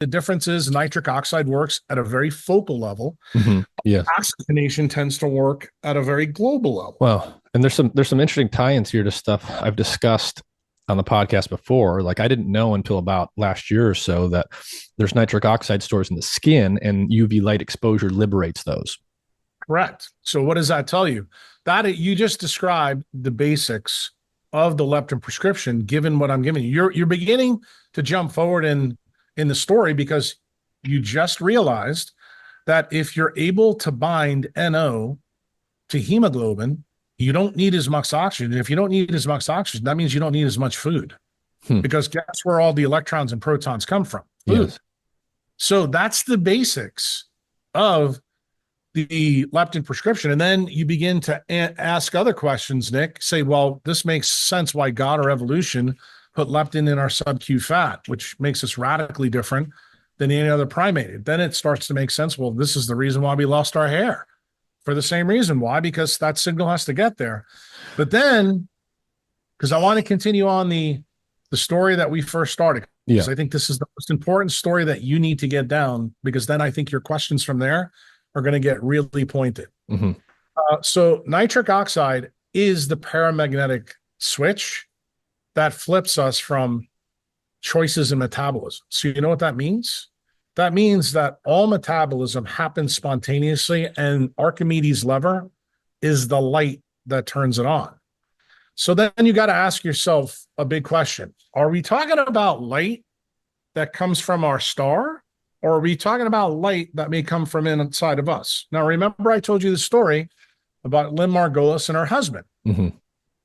The difference is nitric oxide works at a very focal level. Yeah. Oxygenation tends to work at a very global level. Well, and there's some interesting tie-ins here to stuff I've discussed on the podcast before. Like I didn't know until about last year or so that there's nitric oxide stores in the skin, and UV light exposure liberates those. Correct. So what does that tell you? That you just described the basics of the leptin prescription, given what I'm giving you. You're beginning to jump forward in the story because you just realized that if you're able to bind NO to hemoglobin, you don't need as much oxygen. And if you don't need as much oxygen, that means you don't need as much food. Because guess where all the electrons and protons come from? Food. Yes. So that's the basics of the leptin prescription. And then you begin to ask other questions, Nick. Say, well, this makes sense why God or evolution put leptin in our sub-Q fat, which makes us radically different than any other primate. Then it starts to make sense. Well, this is the reason why we lost our hair. For the same reason. Why? Because that signal has to get there. But then, because I want to continue on the story that we first started, because I think this is the most important story that you need to get down, because then I think your questions from there are going to get really pointed. So nitric oxide is the paramagnetic switch that flips us from choices in metabolism. So you know what that means? That means that all metabolism happens spontaneously, and Archimedes' lever is the light that turns it on. So then you got to ask yourself a big question. Are we talking about light that comes from our star, or are we talking about light that may come from inside of us? Now, remember I told you the story about Lynn Margolis and her husband,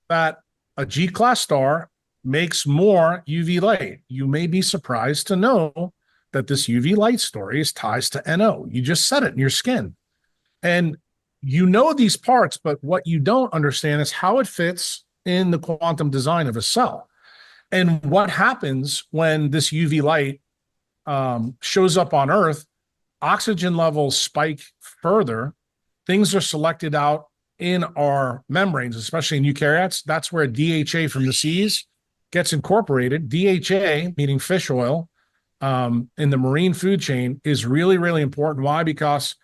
that a G-class star makes more UV light. You may be surprised to know that this UV light story is ties to NO. You just said it in your skin. And you know these parts, but what you don't understand is how it fits in the quantum design of a cell. And what happens when this UV light shows up on Earth, oxygen levels spike further. Things are selected out in our membranes, especially in eukaryotes. That's where DHA from the seas gets incorporated. DHA, meaning fish oil, in the marine food chain is really, really important. Why? Because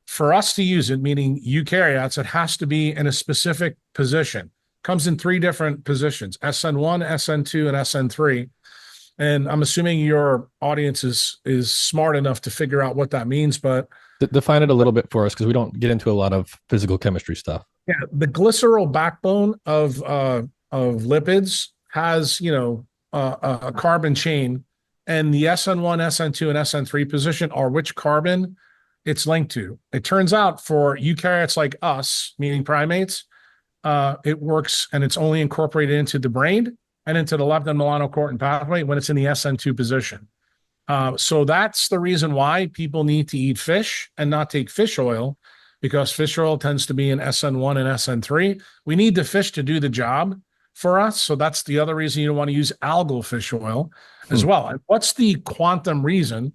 for us to use it, meaning eukaryotes, it has to be in a specific position. It comes in 3 different positions: SN1, SN2, and SN3. And I'm assuming your audience is smart enough to figure out what that means, but define it a little bit for us, because we don't get into a lot of physical chemistry stuff. Yeah, the glycerol backbone of lipids has, a carbon chain, and the SN1, SN2, and SN3 position are which carbon it's linked to. It turns out for eukaryotes like us, meaning primates, it works, and it's only incorporated into the brain and into the leptin melanocortin pathway when it's in the SN2 position. So that's the reason why people need to eat fish and not take fish oil, because fish oil tends to be in SN1 and SN3. We need the fish to do the job for us. So that's the other reason you don't want to use algal fish oil as well. And what's the quantum reason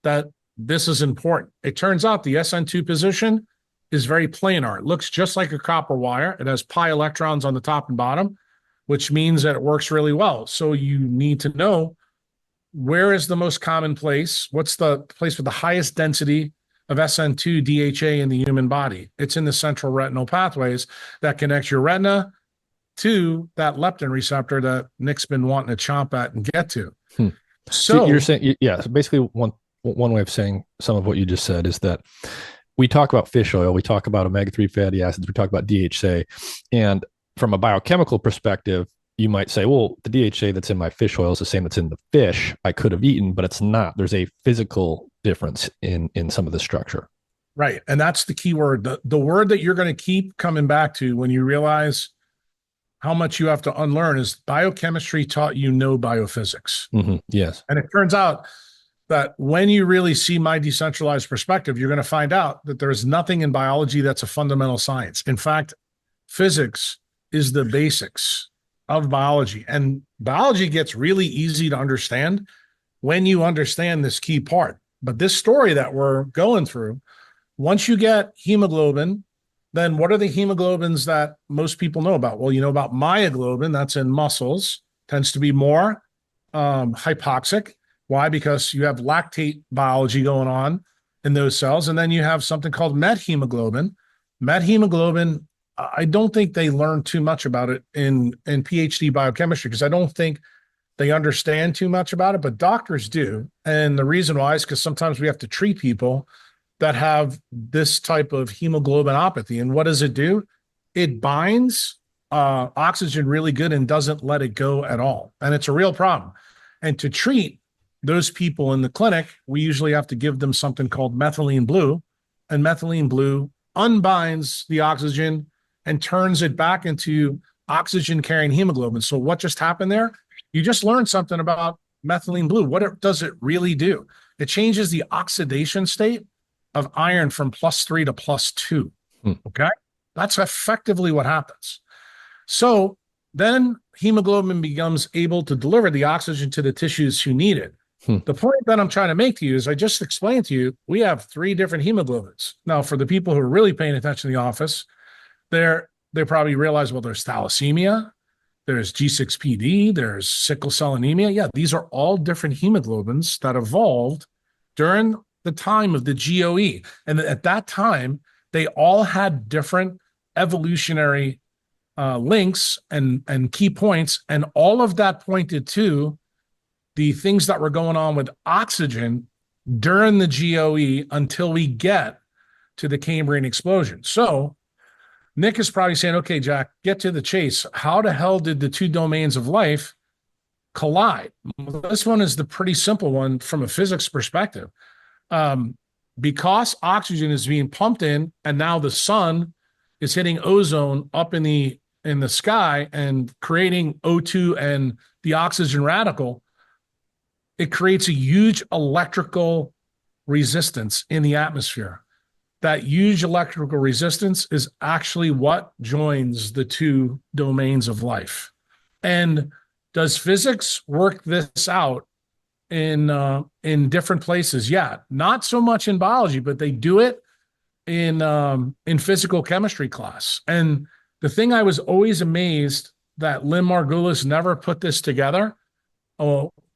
that this is important? It turns out the SN2 position is very planar. It looks just like a copper wire. It has pi electrons on the top and bottom, which means that it works really well. So you need to know, where is the most common place? What's the place with the highest density of SN2 DHA in the human body? It's in the central retinal pathways that connects your retina to that leptin receptor that Nick's been wanting to chomp at and get to. So you're saying, yeah, so basically one way of saying some of what you just said is that we talk about fish oil, we talk about omega-3 fatty acids, we talk about DHA, and from a biochemical perspective, you might say, well, the DHA that's in my fish oil is the same that's in the fish I could have eaten, but it's not. There's a physical difference in some of the structure. Right. And that's the key word. The word that you're going to keep coming back to when you realize how much you have to unlearn is biochemistry taught you no biophysics. Yes. And it turns out that when you really see my decentralized perspective, you're going to find out that there's nothing in biology that's a fundamental science. In fact, physics is the basics of biology. And biology gets really easy to understand when you understand this key part. But this story that we're going through, once you get hemoglobin, then what are the hemoglobins that most people know about? Well, you know about myoglobin, that's in muscles, tends to be more hypoxic. Why? Because you have lactate biology going on in those cells. And then you have something called methemoglobin. Methemoglobin, I don't think they learn too much about it in PhD biochemistry, because I don't think they understand too much about it, but doctors do. And the reason why is because sometimes we have to treat people that have this type of hemoglobinopathy. And what does it do? It binds oxygen really good and doesn't let it go at all. And it's a real problem. And to treat those people in the clinic, we usually have to give them something called methylene blue. And methylene blue unbinds the oxygen and turns it back into oxygen carrying hemoglobin. So what just happened there? You just learned something about methylene blue. What does it really do? It changes the oxidation state of iron from +3 to +2. Okay. That's effectively what happens. So then hemoglobin becomes able to deliver the oxygen to the tissues who need it. The point that I'm trying to make to you is I just explained to you, we have 3 different hemoglobins. Now, for the people who are really paying attention in the office, they probably realize, well, there's thalassemia, there's G6PD, there's sickle cell anemia. Yeah, these are all different hemoglobins that evolved during the time of the GOE. And at that time, they all had different evolutionary links and key points. And all of that pointed to the things that were going on with oxygen during the GOE until we get to the Cambrian explosion. So Nick is probably saying, okay, Jack, get to the chase. How the hell did the 2 domains of life collide? Well, this one is the pretty simple one from a physics perspective. Because oxygen is being pumped in, and now the sun is hitting ozone up in the sky and creating O2 and the oxygen radical, it creates a huge electrical resistance in the atmosphere. That huge electrical resistance is actually what joins the 2 domains of life. And does physics work this out in different places? Yeah, not so much in biology, but they do it in physical chemistry class. And the thing I was always amazed that Lynn Margulis never put this together.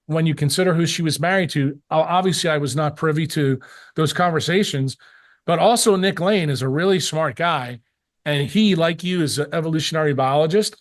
When you consider who she was married to, obviously I was not privy to those conversations, but also Nick Lane is a really smart guy. And he, like you, is an evolutionary biologist.